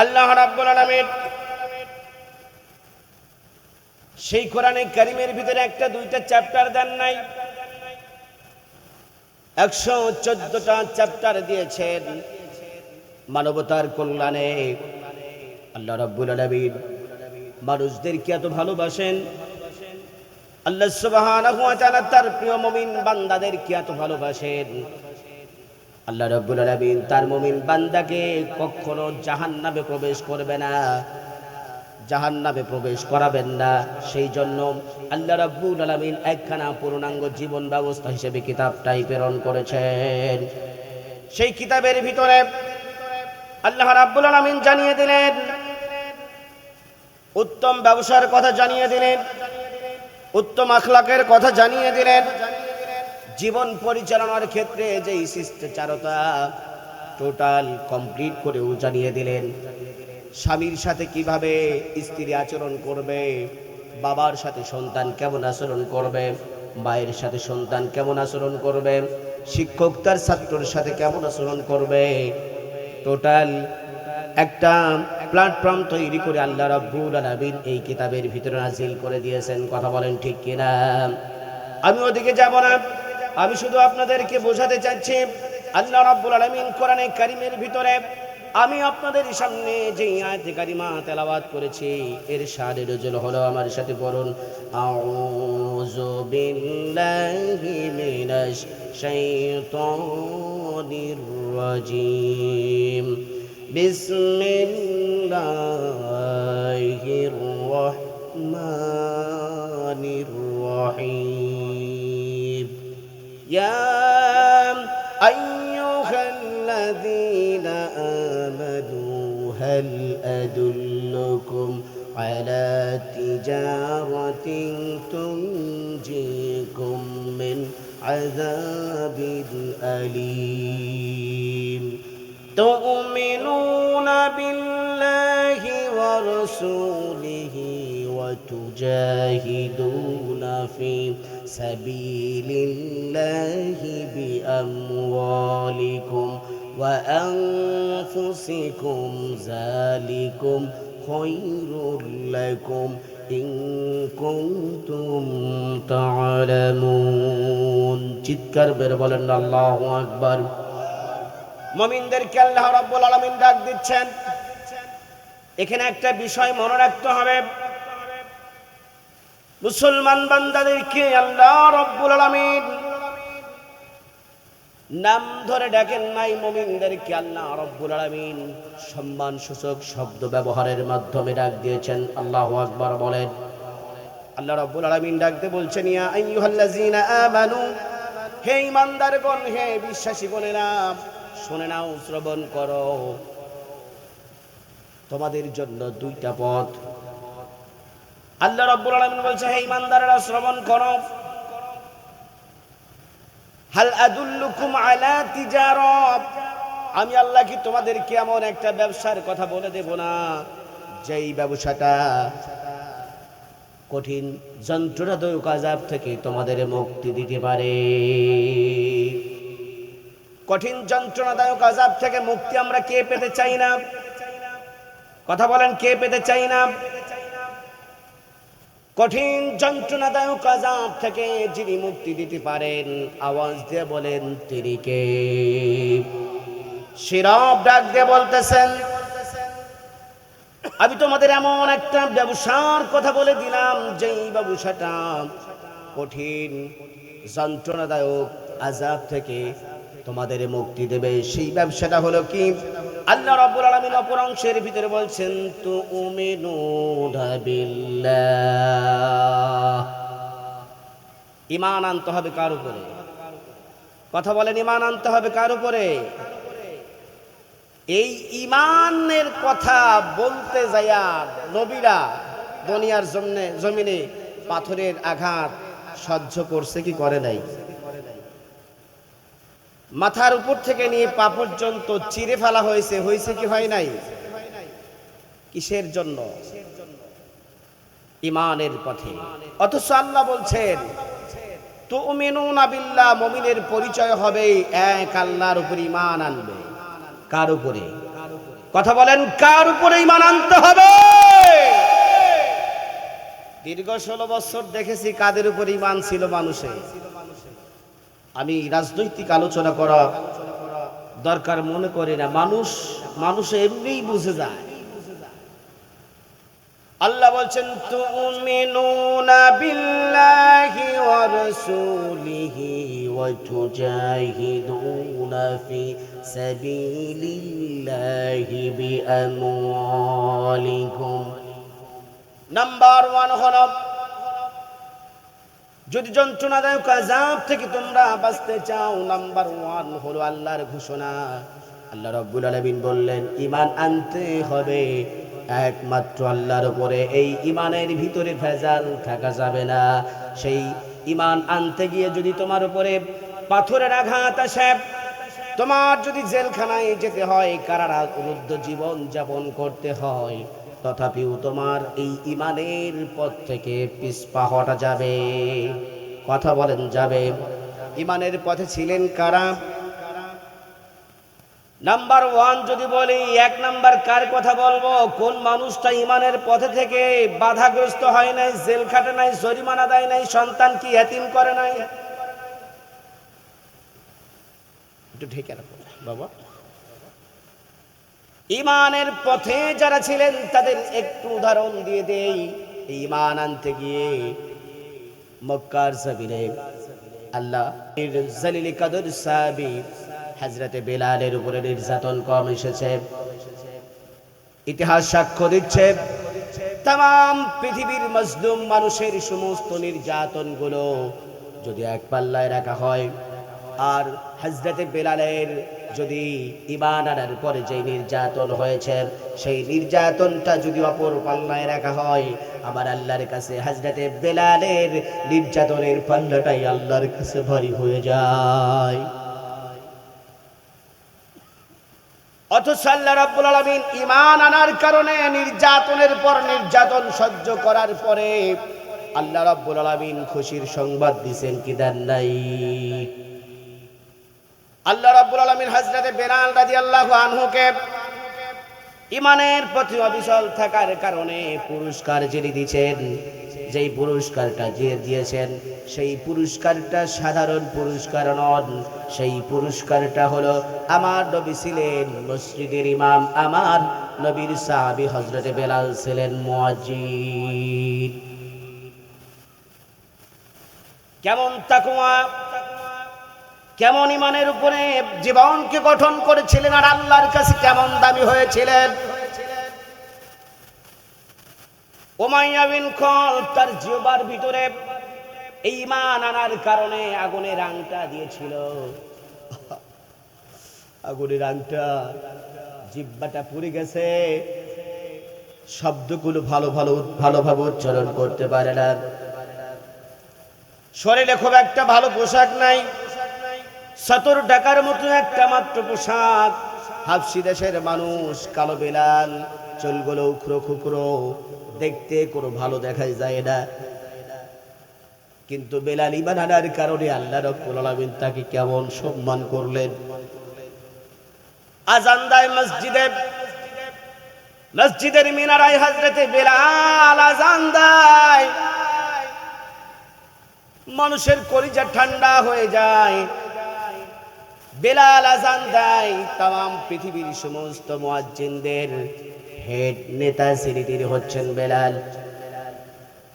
আল্লাহ রাব্বুল আলামিন সেই কোরআনে কারীমের ভিতরে একটা দুইটা চ্যাপ্টার দেন নাই, 114টা চ্যাপ্টার দিয়েছেন মানবতার কল্যাণে। আল্লাহ রাব্বুল আলামিন মানুষদেরকে এত ভালোবাসেন, আল্লাহ সুবহানাহু ওয়া তাআলা তার প্রিয় মুমিন বান্দাদেরকে এত ভালোবাসেন। আল্লাহ রাব্বুল আলামিন তার মুমিন বান্দাকে কখনো জাহান্নামে প্রবেশ করবে না, জাহান্নামে প্রবেশ করাবেন না। সেই জন্য আল্লাহ রাব্বুল আলামিন একখানা পূর্ণাঙ্গ জীবন ব্যবস্থা হিসেবে কিতাবটাই প্রেরণ করেছেন। সেই কিতাবের ভিতরে আল্লাহ রাব্বুল আলামিন জানিয়ে দিলেন, উত্তম ব্যবসার কথা জানিয়ে দিলেন, উত্তম আখলাকের কথা জানিয়ে দিলেন, জীবন পরিচালনার ক্ষেত্রে যে শিষ্টাচারতা টোটাল কমপ্লিট করেও জানিয়ে দিলেন। স্বামীর সাথে কিভাবে স্ত্রী আচরণ করবে, বাবার সাথে সন্তান কেমন আচরণ করবে, মায়ের সাথে সন্তান কেমন আচরণ করবে, শিক্ষক তার ছাত্রের সাথে কেমন আচরণ করবে, টোটাল একটা প্ল্যাটফর্ম তৈরি করে আল্লাহ রাব্বুল আলামিন এই কিতাবের ভিতরে নাজিল করে দিয়েছেন। কথা বলেন ঠিক কিনা? আমি ওদিকে যাব না, আমি শুধু আপনাদেরকে বোঝাতে চাচ্ছি আল্লাহ রাব্বুল আলামিন কোরআনে কারীমের ভিতরে আমি আপনাদের সামনে যে আয়াতে কারিমা তেলাওয়াত করেছি এর শানে নজুল হলো, আমার সাথে পড়ুন, আউযু বিল্লাহি মিনাশ শাইতানির রাজিম, বিসমিল্লাহির রহমানির রহিম, ইয়া আইয়ুহাল্লাযীনা আমানু হাল আদুল্লুকুম আলা তিজারাতিন তুনজিকুম মিন আযাবিন আলীম, তু'মিনুনা বিল্লাহি ওয়া রাসূলিহি ওয়া তুজাহিদুনা ফি সাবিলিল্লাহি বিআমওয়ালিকুম ওয়া আনফুসিকুম, যালিকুম খায়রুল লাকুম ইন কুনতুম তা'লামুন। চিৎকার বের বলেন আল্লাহু আকবার। মুমিনদেরকে আল্লাহ রাব্বুল আলামিন ডাক দিচ্ছেন। এখানে একটা বিষয় মনে রাখতে হবে, মুসলমান বান্দাদেরকে আল্লাহ রাব্বুল আলামিন নাম ধরে ডাকেন নাই, মুমিনদেরকে আল্লাহ রাব্বুল আলামিন সম্মান সূচক শব্দ ব্যবহারের মাধ্যমে ডাক দিয়েছেন। আল্লাহু আকবার বলেন। আল্লাহ রাব্বুল আলামিন ডাকতে বলছেন, ইয়া আইয়ুহাল্লাযীনা আমানু, হে ঈমানদারগণ, হে বিশ্বাসীগণেরা, শুনে নাও, শ্রবণ করো, তোমাদের জন্য দুইটা পথ। আল্লাহ রাব্বুল আলামিন বলছে, হে ঈমানদারেরা শ্রবণ করো, হাল আদুল্লুকুম আলা তিজারাত, আমি আল্লাহ কি তোমাদেরকে এমন একটা ব্যবসার কথা বলে দেব না যেই ব্যবসাটা কঠিন যন্ত্রণাদায়ক আযাব থেকে তোমাদের মুক্তি দিতে পারে। কঠিন যন্ত্রণাদায়ক আযাব থেকে মুক্তি আমরা কে পেতে চাই না? কথা বলেন, কে পেতে চাই না? কঠিন যন্ত্রণাদায়ক আযাব থেকে যিনি মুক্তি দিতে পারেন, আওয়াজ দিয়ে বলেন তিনি কে? শিরব ডাক দিয়ে বলতেছেন, আমি তোমাদের এমন একটা ব্যবসার কথা বলে দিলাম যেই ব্যবসাটা কঠিন যন্ত্রণাদায়ক আযাব থেকে তোমাদের মুক্তি দেবে। সেই ব্যবসাটা হলো কি? আল্লাহ রাব্বুল আলামিন অপর অংশের ভিতরে বলছেন, তু'মিনুনা বিল্লাহ, ঈমান আনতে হবে কার উপরে? কথা বলেন, ঈমান আনতে হবে কার উপরে? এই ঈমানের কথা বলতে যায়া নবীরা দুনিয়ার জমিনে পাথরের আঘাত সহ্য করছে কি করে নাই? মাথার উপর থেকে নিয়ে পা পর্যন্ত চিরে ফেলা হয়েছে, হয়েছে কি হয় নাই? কিসের জন্য? ঈমানের পথে। অথচ আল্লাহ বলছেন, তু'মিনুনা বিল্লাহ, মুমিনের পরিচয় হবে এক আল্লাহর উপর ঈমান আনবে। কার উপরে? কথা বলেন, কার উপরে ঈমান আনতে হবে? দীর্ঘ 16 বছর দেখেছি কাদের উপরে ঈমান ছিল মানুষের। আমি রাজনৈতিক আলোচনা করা দরকার মনে করি না, মানুষ এমনিই বুঝে যায়। আল্লাহ বলছেন, তুমিনুনা বিল্লাহি ওয়া রাসূলিহি ওয়া তুজাহিদুনা ফি সাবিলিল্লাহি বিআমওয়ালিকুম। নাম্বার 1 হলো, যদি যন্ত্রণাদায়ক আযাব থেকে তোমরা বাঁচতে চাও, নাম্বার 1 হলো আল্লাহর ঘোষণা। আল্লাহ রাব্বুল আলামিন বললেন, ঈমান আনতে হবে একমাত্র আল্লাহর উপরে। এই ঈমানের ভিতরে ভেজাল থাকা যাবে না। সেই ঈমান আনতে গিয়ে যদি তোমার উপরে পাথরের আঘাত আসে, তোমার যদি জেলখানায় যেতে হয়, কারারুদ্ধ জীবন যাপন করতে হয়, তথাপিও তোমার এই ঈমানের পথ থেকে পিছপা হটা যাবে। কথা বলেন, যাবে। ঈমানের পথে ছিলেন কারা? নাম্বার 1 যদি বলি, 1 নাম্বার কার কথা বলবো? কোন মানুষটা ঈমানের পথে থেকে বাধাগ্রস্ত হয় নাই, জেল খাটে নাই, জরিমানা দেয় নাই, সন্তান কি এতিম করে নাই? একটু ঢেকে রাখো বাবা। ঈমানের পথে যারা ছিলেন তাদের একটু উদাহরণ দিয়ে দেই। ঈমান আনতে গিয়ে মক্কার জমিনে আল্লাহ জলিল কদর সাহাবী হযরতে বেলালের উপরে নির্যাতন কম এসেছে। ইতিহাস সাক্ষ্য দিচ্ছে, তাম পৃথিবীর মজলুম মানুষের সমস্ত নির্যাতনগুলো যদি এক পাল্লায় রাখা হয়, আর হযরতে বেলালের যদি ঈমান আনার পরে যে নির্যাতন হয়েছে, সেই নির্যাতনটা যদি অপর পাল্লায় রাখা হয়, আমার আল্লাহর কাছে হযরতে বেলালের নির্যাতনের পাল্লাটাই আল্লাহর কাছে ভারী হয়ে যায়। অথচ আল্লাহ রাব্বুল আলামিন ঈমান আনার কারণে নির্যাতনের পর নির্যাতন সহ্য করার পরে আল্লাহ রাব্বুল আলামিন খুশির সংবাদ দিবেন কি দেন নাই? আল্লাহ রাব্বুল আলামিন হযরতে বেলাল রাদিয়াল্লাহু আনহুকে ঈমানের প্রতি অবিচল থাকার কারণে পুরস্কার যিনি দিয়েছেন, যেই পুরস্কারটা দিয়েছেন, সেই পুরস্কারটা সাধারণ পুরস্কার নন। সেই পুরস্কারটা হলো, আমার নবী ছিলেন মসজিদের ইমাম, আমার নবীর সাহাবী হযরতে বেলাল ছিলেন মুয়াজ্জিন। কেমন তাকওয়া, কেমন ঈমানের উপরে জীবনকে গঠন করেছিলেন, আর আল্লাহর কাছে কেমন দামি হয়েছিলেন। উমাইয়া বিন খালদ তার জিহ্বার ভিতরে ঈমান আনার কারণে আগুনের আংটা দিয়েছিল। আগুনের আংটা, জিহ্বাটা পুড়ে গেছে, শব্দগুলো ভালোভাবে উচ্চারণ করতে পারে না। শরীরে খুব একটা ভালো পোশাক নাই, 70 টাকার মতো একটা মাত্র পোশাক। হাবশী দেশের মানুষ, কালো বেলাল, চুলগুলো উখড়ো খুকড়ো, দেখতে কোনো ভালো দেখা যায় না। কিন্তু বেলাল ঈমান আনার কারণে আল্লাহ রাব্বুল আলামিন তাকে কেমন সম্মান করলেন। আযান দেয় মসজিদে, মসজিদের মিনারায় হযরতে বেলাল আযান দেয়, মানুষের কলিজা ঠান্ডা হয়ে যায়। বেলাল আযান দেয়, তাম পৃথিবীর সমস্ত মুয়াজ্জিনদের হেড নেতা সিরিতির হচ্ছেন বেলাল।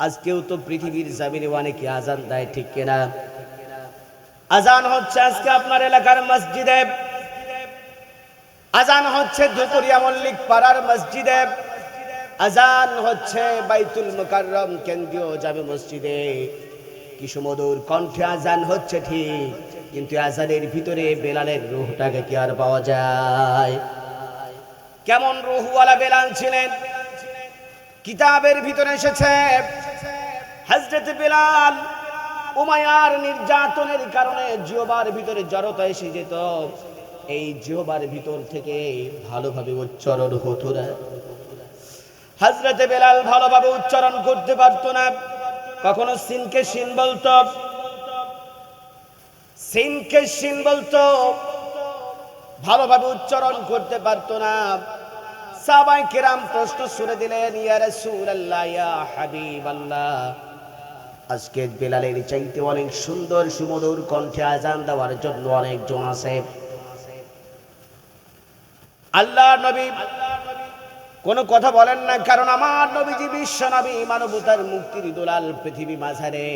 আজকেও তো পৃথিবীর জমিনে অনেকে আযান দেয়, ঠিক কিনা? আযান হচ্ছে আজকে আপনার এলাকার মসজিদে, আযান হচ্ছে ধুপুরিয়া মল্লিক পাড়ার মসজিদে, আযান হচ্ছে বাইতুল মুকাররম কেন্দ্রীয় জামে মসজিদে। কি সুমধুর কণ্ঠে আযান হচ্ছে ঠিক, কিন্তু আযানের ভিতরে বেলালের রূহটাকে কি আর পাওয়া যায়? কেমন রূহওয়ালা বেলাল ছিলেন, কিতাবের ভিতরে এসেছে হযরত বেলাল উমাইয়ার নির্যাতনের কারণে জিহ্বার ভিতরে জড়তা এসে যেত। এই জিহ্বার ভিতর থেকে ভালোভাবে উচ্চারণ হতো না। হযরত বেলাল ভালোভাবে উচ্চারণ করতে পারতো না। কখনো সিনকে সিন বলতো, সিনকে সিন বলতো, ভালোভাবে উচ্চারণ করতে পারতো না। সাহাবায়ে কেরাম প্রশ্ন ছুড়ে দিলেন, ইয়া রাসূলুল্লাহ, ইয়া হাবিবাল্লাহ, আজকে বেলালের চাইতে অনেক সুন্দর সুমধুর কণ্ঠে আজান দেওয়ার জন্য অনেকজন আছে। আল্লাহর নবী কোনো কথা বলেন না, কারণ আমার নবীজি বিশ্ব নবী, মানবতার মুক্তির দুলাল, পৃথিবী মাঝারে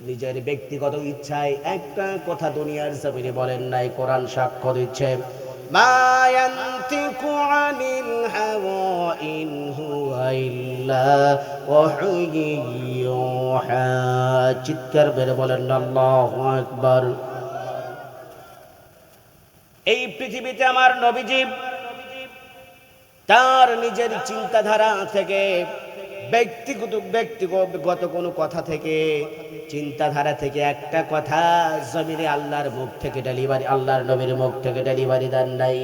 নিজের ব্যক্তিগত ইচ্ছায় একটা কথা দুনিয়ার জমিনে বলেন নাই। কোরআন সাক্ষ্য দিচ্ছে, মা ইয়ানতিকু আনিল হাওয়া ইন হুয়া ইল্লা ওয়াহয়ুন ইউহা। চিৎকার মেরে বলেন আল্লাহু আকবার। এই পৃথিবীতে আমার নবীজি তার নিজের চিন্তাধারা থেকে, ব্যক্তিগত কোনো কথা থেকে, চিন্তাধারা থেকে একটা কথা জমিনে আল্লাহর মুখ থেকে ডেলিভারি, আল্লাহর নবীর মুখ থেকে ডেলিভারি দেন নাই।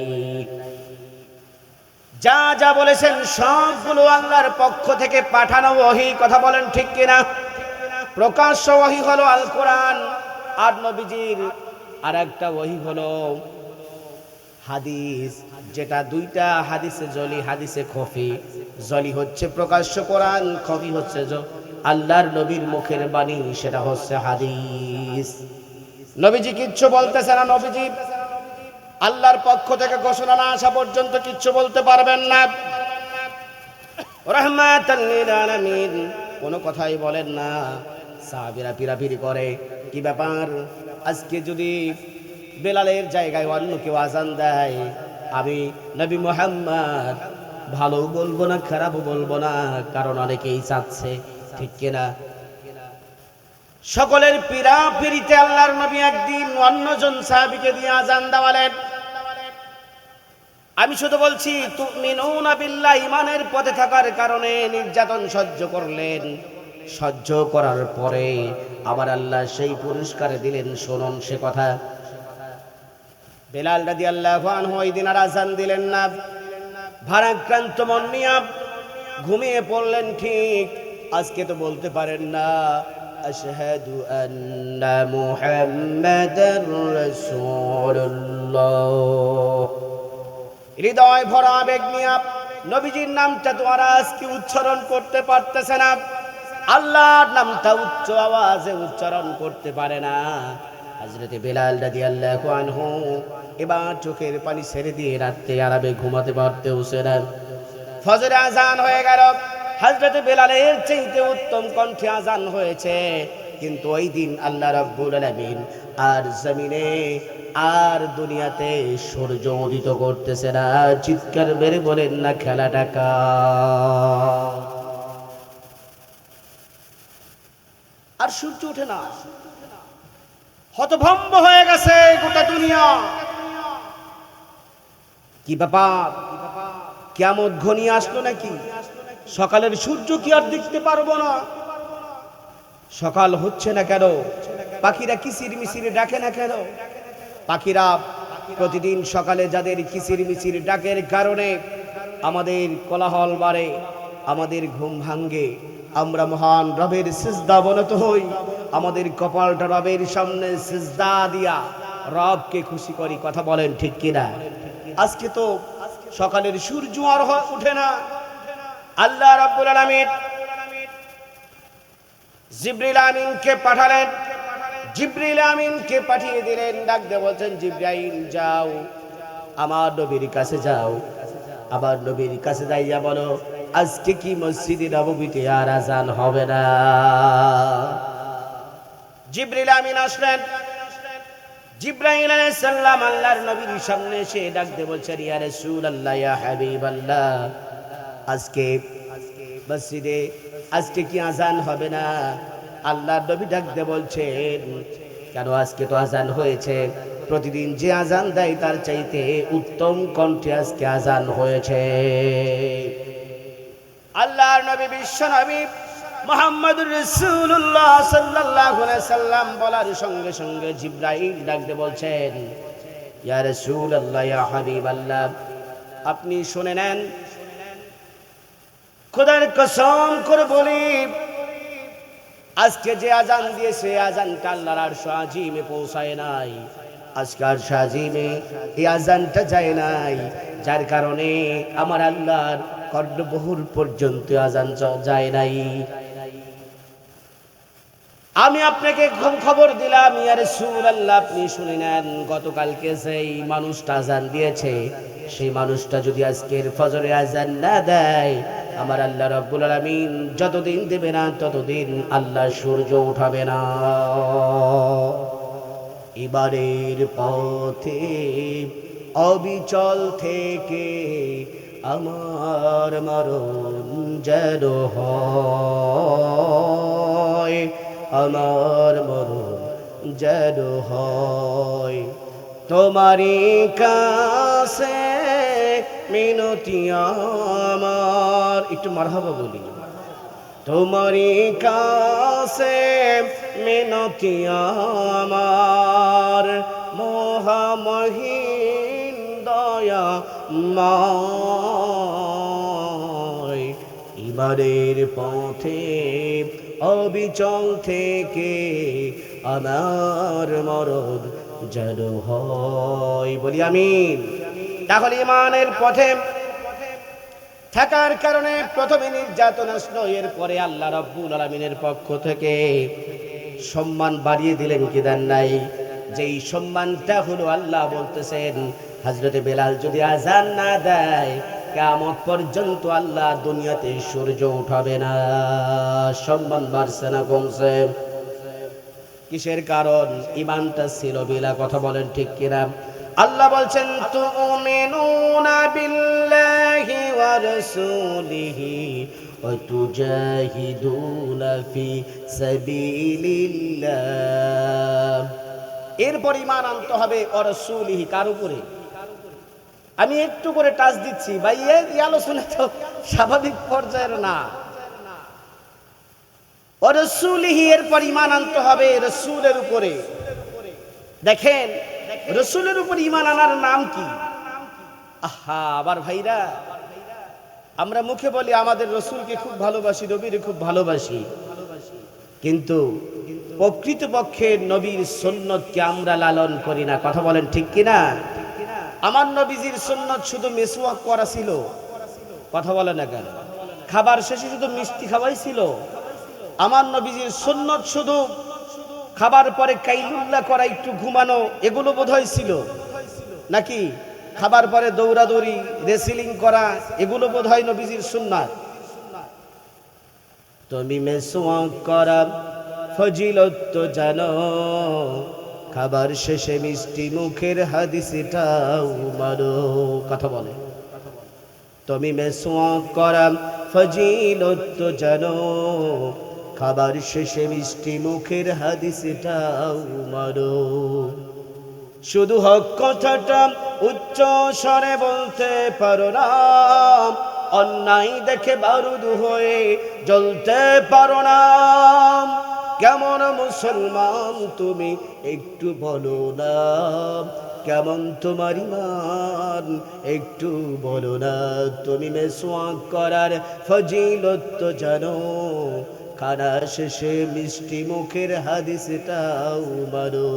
যা যা বলেছেন সবগুলো আল্লাহর পক্ষ থেকে পাঠানো ওহী। কথা বলেন ঠিক কিনা? প্রকাশ্য ওহী হলো আল কোরআন, আর নবীজির আর একটা ওহী হলো হাদিস, যেটা দুইটা হাদিসে জলি, হাদিসে খফি। জলি হচ্ছে প্রকাশ্য কোরআন, খফি হচ্ছে আল্লাহর নবীর মুখের বাণী, সেটা হচ্ছে হাদিস। নবীজি কিচ্ছু বলতেছে না, নবীজি আল্লাহর পক্ষ থেকে ঘোষণা না আসা পর্যন্ত কিচ্ছু বলতে পারবেন না। রাহমাতাল লিল আলামিন, কোনো কথাই বলেন না। সাহাবীরা পিরাপিরি করে, কি ব্যাপার, আজকে যদি বেলালের জায়গায় অন্য কেউ আজান দেয়, আমি নবী মুহাম্মদ ভালো বলবো না, খারাপ বলবো না, কারণ অনেকেই চাচ্ছে, ঠিক কিনা? সকলের পিরাপিরিতে আল্লাহর নবী একদিন অন্যজন সাহাবীকে দিয়ে আজান দেওয়ালেন। আমি শুধু বলছি, তুমিনুনা বিল্লাহ, ঈমানের পথে থাকার কারণে নির্যাতন সহ্য করলেন। সহ্য করার পরে আবার আল্লাহ সেই পুরস্কার দিলেন। শুনুন সে কথা। বেলাল রাদিয়াল্লাহু আনহু ওই দিন আর আজান দিলেন না। ভারাক্রান্ত মন নিয়ে ঘুমিয়ে পড়লেন। ঠিক আজকে তো বলতে পারেন না, আশহাদু আন্না মুহাম্মাদার রাসূলুল্লাহ। হৃদয় ভরা আবেগ নিয়ে নবীজির নামটা তো আর আজকে উচ্চারণ করতে পারতেছে না। আল্লাহর নামটা উচ্চ আওয়াজে উচ্চারণ করতে পারে না। হযরতে বেলাল রাদিয়াল্লাহু আনহু এবার চোখের পানি ছেড়ে দিয়ে রাতে আরামে ঘুমাতে পারতেছে না। ফজরে আজান হয়ে গেল। হযরতে বেলালের চাইতে উত্তম কণ্ঠে আজান হয়েছে, কিন্তু ওই দিন আল্লাহ রাব্বুল আলামিন আর জমিনে আর দুনিয়াতে সূর্য উদিত করতেছে না। চিৎকার মেরে বলেন না, খেলাটা কার? আর সূর্য ওঠে না। হতভম্ব হয়ে গেছে গোটা দুনিয়া। কি ব্যাপার, কিয়ামত ঘনিয়ে আসলো নাকি? সকালের সূর্য কি আর দেখতে পারবো না? সকাল হচ্ছে না কেন? পাখিরা কিচির মিচির ডাকে না কেন? পাখিরা প্রতিদিন সকালে যাদের কিচির মিচির ডাকের কারণে আমাদের কোলাহল বাড়ে, আমাদের ঘুম ভাঙ্গে, আমরা মহান রবের সিজদা অবনত হই, আমাদের কপালটা রবের সামনে সিজদা দিয়া রবকে খুশি করি। কথা বলেন ঠিক কিনা? আজকে তো সকালের সূর্য আর ওঠে না। আল্লাহ রাব্বুল আলামিন জিবরিল আমিনকে পাঠালেন। জিবরিল আমিনকে পাঠিয়ে দিলেন, ডাক দিয়ে বলছেন, জিবরাইল যাও আমার নবীর কাছে যাও, আমার নবীর কাছে যাইয়া বলো আজকে কি মসজিদে নববীতে আর আজান হবে না। জিবরিল আমিন আসলেন। জিবরাইল আলাইহিস সালাম আল্লাহর নবীর সামনে এসে ডাক দিয়ে বলছেন, ইয়া রাসূলুল্লাহ, ইয়া হাবিবাল্লাহ, আজকে মসজিদে আজকে কি আজান হবে না? আল্লাহর নবী ডাক দিয়ে বলছেন, কেন, আজকে তো আজান হয়েছে। প্রতিদিন যে আজান দেয় তার চাইতে উত্তম কণ্ঠে আজকে আজান হয়েছে। আল্লাহর নবী বিশ্ব নবী মুহাম্মদুর রাসূলুল্লাহ সাল্লাল্লাহু আলাইহি সাল্লাম বলার সঙ্গে সঙ্গে জিবরাইল ডাক দিয়ে বলছেন, ইয়া রাসূলুল্লাহ, ইয়া হাবিবাল্লাহ, আপনি শুনে নেন, খোদার কসম করে বলি, আজকে যে আজান দিয়েছে আজানটা আল্লাহর আরশ আজিমে পৌঁছায় নাই। আজকে আরশ আজিমে এই আজানটা যায় নাই। যার কারণে আমার আল্লাহর কর্ণবহুল পর্যন্ত আজান যায় নাই। আমি আপনাকে খবর দিলাম ইয়া রাসূলুল্লাহ, আপনি শুনে নেন, গতকালকে যেই মানুষটা আজান দিয়েছে সেই মানুষটা যদি আজকের ফজরে আজান না দেয়, আমার আল্লাহ রাব্বুল আলামিন যতদিন দেবে না ততদিন আল্লাহ সূর্য উঠাবে না। এবারের পথে অবিচল থেকে আমার মরণ যেন হয়, আমার মরণ যেন হয়। তোমারই কাছে মিনতি আমার, একটু মারহাবা বলি। তোমারই কাছে মিনতি আমার, মহামহিম দয়াময়। ইমানের পথে অবিচল থেকে আমার মরণ যেন হয়, বলি আমিন। তাহলে ইমানের পথে থাকার কারণে প্রথমে নির্যাতন আসলো, এরপরে আল্লাহ রাব্বুল আলামিনের পক্ষ থেকে সম্মান বাড়িয়ে দিলেন কি দেন নাই? যেই সম্মানটা হলো, আল্লাহ বলতেছেন হযরতে বেলাল যদি আজান না দেয় কিয়ামত পর্যন্ত আল্লাহ দুনিয়াতে সূর্য উঠাবে না। সম্মান বাড়ছে না কমছে? কিসের কারণ? ইমানটা ছিল বিলা। কথা বলেন ঠিক কিনা? আল্লাহ বলছেন তুমিনুনা বিল্লাহি ওয়া রাসূলিহি ওয়া তুজাহিদুনা ফি সাবিলিল্লাহ। এরপর ঈমান আনতে হবে ওয়া রাসূলিহি। কার উপরে? আমি একটু করে টাচ দিচ্ছি ভাই, এই আলোচনা তো স্বাভাবিক পর্যায়ের না। ওয়া রাসূলিহি, এরপর ঈমান আনতে হবে রাসূলের উপরে। দেখেন রসুলের উপর ঈমান আনার নাম কি? আহা, আবার ভাইরা আমরা মুখে বলি আমাদের রসুলকে খুব ভালোবাসি, নবীর খুব ভালোবাসি, কিন্তু প্রকৃতপক্ষে নবীর সুন্নতকে আমরা লালন করি না। কথা বলেন ঠিক কিনা? আমার নবীজির সুন্নত শুধু মিসওয়াক করা ছিল। কথা বলে না কেন? খাবার শেষে শুধু মিষ্টি খাওয়াই ছিল। আমার নবীজির সুন্নত শুধু খাবার পরে কাইলুল্লাহ করা, একটু ঘুমানো, এগুলো বোধহয় ছিল নাকি? খাবার পরে দৌড়াদৌড়ি, রেসলিং করা, এগুলো বোধহয় নবীজির সুন্নাত। তুমি মিসওয়াক করা ফজিলত তো জানো, খাবার শেষে মিষ্টি মুখের হাদিসটাও মানো। কথা বলে, তুমি মিসওয়াক করা ফজিলত তো জানো, খাবার শেষে মিষ্টি মুখের হাদিসটাও মানো। শুধু হক কথাটা উচ্চ স্বরে বলতে পারো না, অন্যায় দেখে বারুদ হয়ে জ্বলতে পারো না। কেমন মুসলমান তুমি একটু বলো না, কেমন তোমার ঈমান একটু বলো না। তুমি মিসওয়াক করার ফজিলত তো জানো, খানা শেষে মিষ্টি মুখের হাদিসটাও মানো।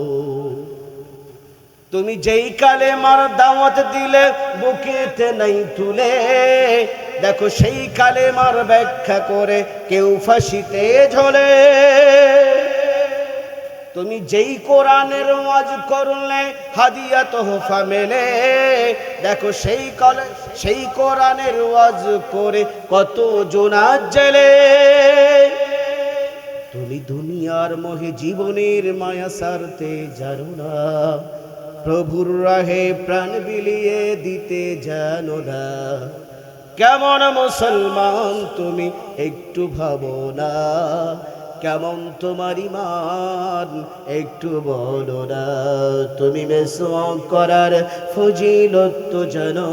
তুমি যেই কালেমার দাওয়াত দিলে বুকেতে নাই তুলে, দেখো সেই কালেমার ব্যাখ্যা করে কেউ ফাঁসিতে ঝোলে। তুমি যেই কোরআনের ওয়াজ করলে হাদিয়া তোহফা মেলে, দেখো সেই কোরআনের ওয়াজ করে কত জোনাত জেলে। তুমি দুনিয়ার মোহে জীবনের মায়া সারতে জানো না, প্রভুর রাহে প্রাণ বিলিয়ে দিতে জানো না। কেমন মুসলমান তুমি একটু ভাবো না, কেমন তোমার ঈমান একটু বলো না। তুমি মিসওয়াক করার ফজিলত তো জানো,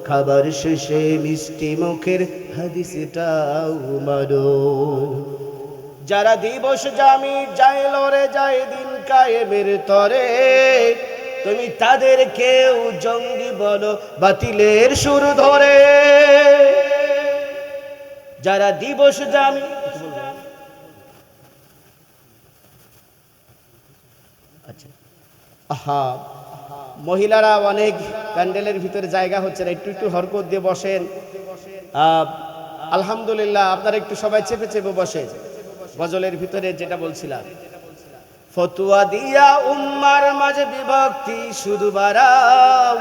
খাবার শেষে মিষ্টি মুখের হাদিসটাও মানো। যারা দিবস জামি যায় লড়ে যায় দিন কায়েমের তরে, তুমি তাদের কেউ জঙ্গি বলো বাতিলের সুর ধরে। যারা দিবস জামি, আচ্ছা আহা, মহিলারা অনেক প্যান্ডেলের ভিতরে জায়গা হচ্ছে না, একটু একটু হরকত দিয়ে বসেন। আলহামদুলিল্লাহ, আপনারা একটু সবাই চেপে চেপে বসে। গজলের ভিতরে যেটা বলছিলাম, ফতুয়া দিয়া উম্মার মাঝে বিভক্তি শুধু বাড়াও,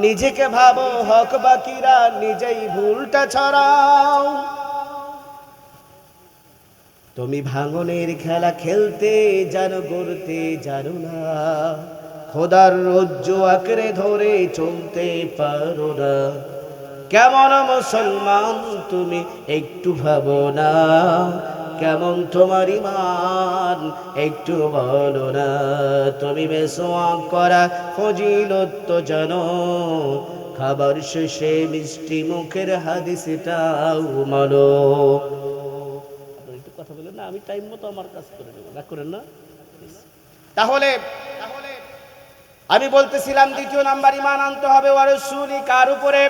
নিজেকে ভাবো হক বাকিরা নিজেই ভুলটা ছড়াও। তুমি ভাঙনের খেলা খেলতে জানো, গড়তে জানো না, খোদার রজ্জ আঁকড়ে ধরে চলতে পারো না। কেমন মুসলমান তুমি একটু ভাবো না, কেমন তোমার ঈমান একটু বলো না। তুমি মিসওয়াক করা ফজিলত তো জানো, খাবার শেষে মিষ্টি মুখের হাদিসটাও মানো। একটু কথা বলেন না, আমি টাইম মতো আমার কাজ করে দেবো, রাগ করেন না। তাহলে আমি বলতেছিলাম দ্বিতীয় নাম্বার ঈমান আনতে হবে ওয়া রাসূলি, কার উপরে?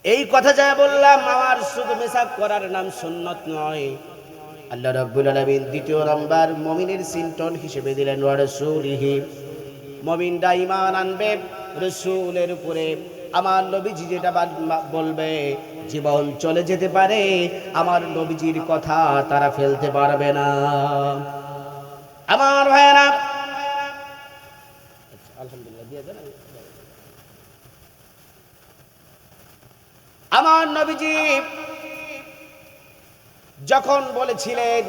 এই কথা যা বললাম, আমার শুধু মিসাক করার নাম সুন্নত নয়। আল্লাহ রাব্বুল আলামিন দ্বিতীয় নাম্বার মুমিনের সিনটন হিসেবে দিলেন ওয়া রাসূলিহি। মুমিনরা ঈমান আনবে রাসূলের উপরে। আমার নবীজি যেটা বলবে জীবন চলে যেতে পারে, আমার নবীজির কথা তারা ফেলতে পারবে না। আমার ভাইয়েরা, আলহামদুলিল্লাহ দিয়ে দেন। আমার নবীজি যখন বলেছিলেন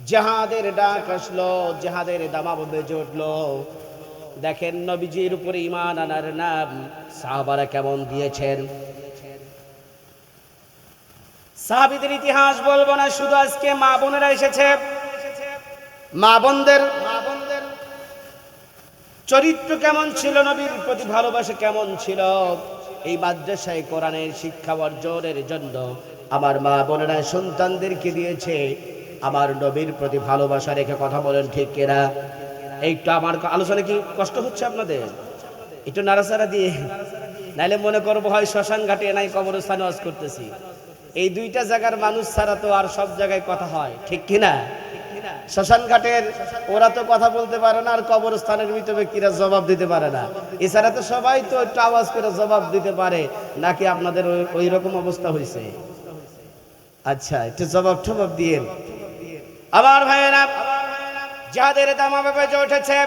জিহাদের ডাক আসলো, জিহাদের দামামা বেজে উঠলো, দেখেন নবীজির উপরে ঈমান আনার নাম সাহাবারা কেমন দিয়েছেন। সাহাবীদের ইতিহাস বলবো না, শুধু আজকে মা বোনেরা এসেছে। মা বোনদের চরিত্র কেমন ছিল, নবীর প্রতি ভালোবাসা কেমন ছিল, এই মাদ্রাসায় কোরআনের শিক্ষা অর্জনের জন্য আমার মা বোনেরা সন্তানদেরকে দিয়েছে আমার নবীর প্রতি ভালোবাসা রেখে। কথা বলেন ঠিক কিনা? একটু আমার আলোচনা কি কষ্ট হচ্ছে আপনাদের? একটু নাড়াচাড়া দিয়ে, নাইলে মনে করবো হয় শ্মশান ঘাটে নাই কবরস্থানে ওয়াজ করতেছি। এই দুইটা জায়গার মানুষ ছাড়া তো আর সব জায়গায় কথা হয়, ঠিক কিনা? শ্মশান ঘাটের ওরা তো কথা বলতে পারে না, আর কবরস্থানের মৃত ব্যক্তিরা জবাব দিতে পারে না। এছাড়া তো সবাই তো একটু আওয়াজ করে জবাব দিতে পারে, নাকি আপনাদের ওই রকম অবস্থা হয়েছে? আচ্ছা, একটু জবাব টবাব দিয়ে। আমার ভাইয়েরা, যাদের দামামা বেজে উঠেছে,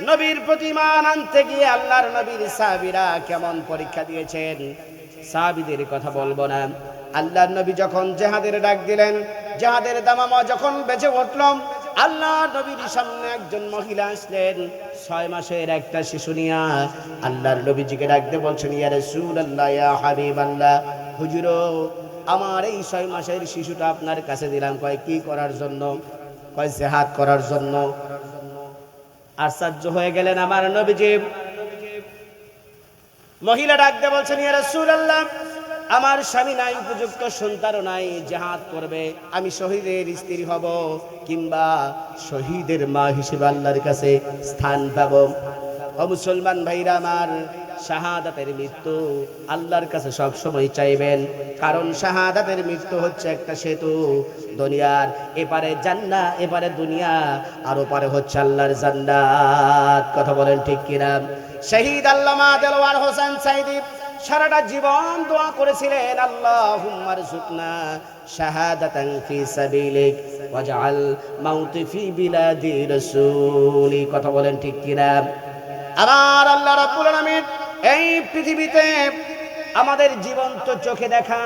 নবীর প্রতি ঈমান আনতে গিয়ে আল্লাহর নবীর সাহাবীরা কেমন পরীক্ষা দিয়েছেন, সাহাবীদের কথা বলবো না। আল্লাহর নবী যখন জিহাদের ডাক দিলেন, জিহাদের দামামা যখন বেজে উঠল, আল্লাহর নবীর সামনে একজন মহিলা আসলেন 6 মাসের একটা শিশু নিয়ে। আল্লাহর নবীজিকে ডাকতে বলছেন, ইয়া রাসূলুল্লাহ, ইয়া হাবিবাল্লাহ, হুজুর আমার এই 6 মাসের শিশুটা আপনার কাছে দিলাম। কয় কি করার জন্য? কয় জিহাদ করার জন্য। আশ্চর্য হয়ে গেলেন আমার নবীজি। মহিলা ডাকতে বলছেন, ইয়া রাসূলুল্লাহ, আমার স্বামী নাই, উপযুক্ত সন্তানও নাই, জিহাদ করবে, আমি শহীদের স্ত্রী হব কিংবা শহীদের মা হিসেবে আল্লাহর কাছে স্থান পাব। ও মুসলমান ভাইরা আমার, শাহাদাতের মৃত্যু আল্লাহর কাছে সব সময় চাইবেন, কারণ শাহাদাতের মৃত্যু হচ্ছে একটা সেতু। দুনিয়ার এপারে জান্নাত, এপারে দুনিয়া, আর ওপারে হচ্ছে আল্লাহর জান্নাত। কথা বলেন ঠিক কিনা? শহীদ আল্লামা দেলোয়ার হোসেন সাইদি সারাটা জীবন দোয়া করেছিলেন, আল্লাহুম্মা রযুকনা শাহাদাতান ফি সাবিলিক ওয়াজআল মাউতি ফি বিলাদি রাসূলি। কথা বলেন ঠিক কিনা? আমার আল্লাহ রাব্বুল আলামিন এই পৃথিবীতে আমাদের জীবন্ত চোখে দেখা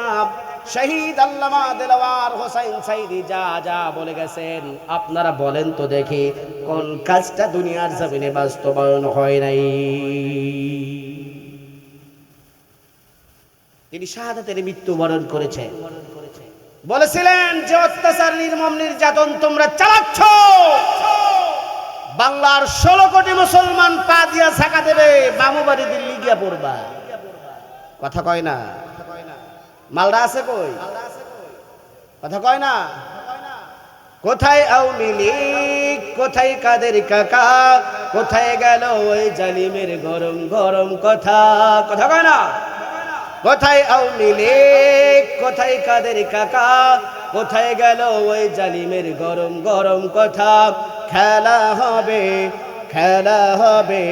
শহীদ আল্লামা দেলোয়ার হোসেন সাইদি যা যা বলে গেছেন, আপনারা বলেন তো দেখি কোন কাজটা দুনিয়ার জমিনে বাস্তবায়ন হয় নাই? তিনি শাহাদাতের মৃত্যুবরণ করেছেন। বলেছিলেন যে অত্যাচার, নির্মম নির্যাতন তোমরা চালাচ্ছ, বাংলার 16 কোটি মুসলমান পা দিয়া ছাকা দেবে, বামুবাড়ি দিল্লি গিয়া পড়বা। কথা কয় না? মালদা আছে কই? কথা কয় না? কোথায় আওয়ামী লীগ, কোথায় কাদের কাকা, কোথায় গেল ওই জালিমের গরম গরম কথা? কথা কয় না? কোথায় আওয়ামী লীগ, কোথায় কাদের কাকা, কোথায় গেল ওই জালিমের গরম গরম কথা? খেলা হবে খেলা হবে,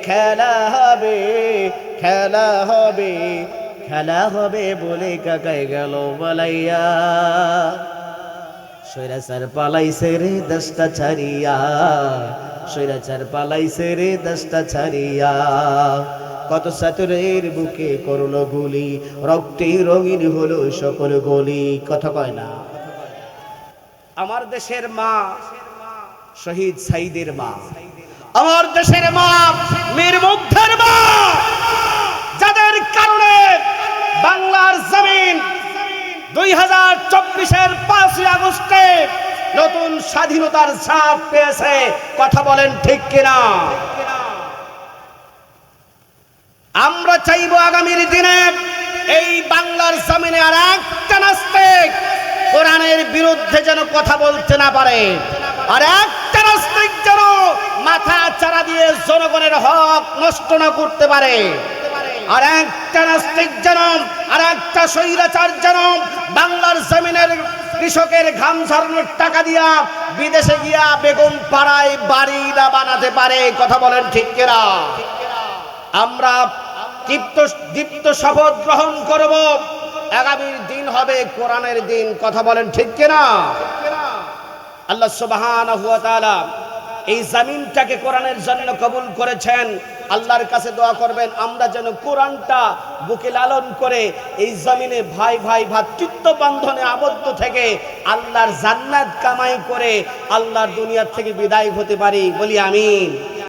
খেলা হবে, খেলা হবে, খেলা হবে বলে কাকাই গেল বলাইয়া। সৈরাচার পালাইছে রে দেশটা ছাড়িয়া, সৈরাচার পালাইছে রে দেশটা ছাড়িয়া। কত ছাত্রের বুকে করলো গুলি, রক্তে রঙিন হলো সকল গলি। কথা কয় না? আমার দেশের মা শহীদ সাইদের মা, আমার দেশের মা মীর মুগ্ধের মা, যাদের কারণে বাংলার জমিন 2024-এর 5ই আগস্টে নতুন স্বাধীনতার ছাপ পেয়েছে। কথা বলেন ঠিক কিনা? আমরা চাইবো আগামীর দিনে এই বাংলার জমিনে আর একটা নাস্তিক কোরআনের বিরুদ্ধে যেন কথা বলতে না পারে, আর একটা নাস্তিক যেন মাথা চারা দিয়ে জনগণের হক নষ্ট না করতে পারে, আর একটা নাস্তিক যেন, আর একটা স্বৈরাচার যেন বাংলার জমিনের কৃষকের ঘাম ঝরানোর টাকা দিয়া বিদেশে গিয়া বেগম পাড়ায় বাড়ি না বানাতে পারে। কথা বলেন ঠিক কিনা? আমরা দীপ্ত শপথ গ্রহণ করব, আগামীর দিন হবে কোরআনের দিন। কথা বলেন ঠিক কিনা? আল্লাহ সুবহানাহু ওয়া তাআলা এই জমিনটাকে কোরআনের জন্য কবুল করেছেন। আল্লাহর কাছে দোয়া করবেন আমরা যেন কোরআনটা বুকে লালন করে এই জমিনে ভাই ভাই ভ্রাতৃত্ব বন্ধনে আবদ্ধ থেকে আল্লাহর জান্নাত কামাই করে আল্লাহর দুনিয়া থেকে বিদায় হতে পারি। বলি আমিন।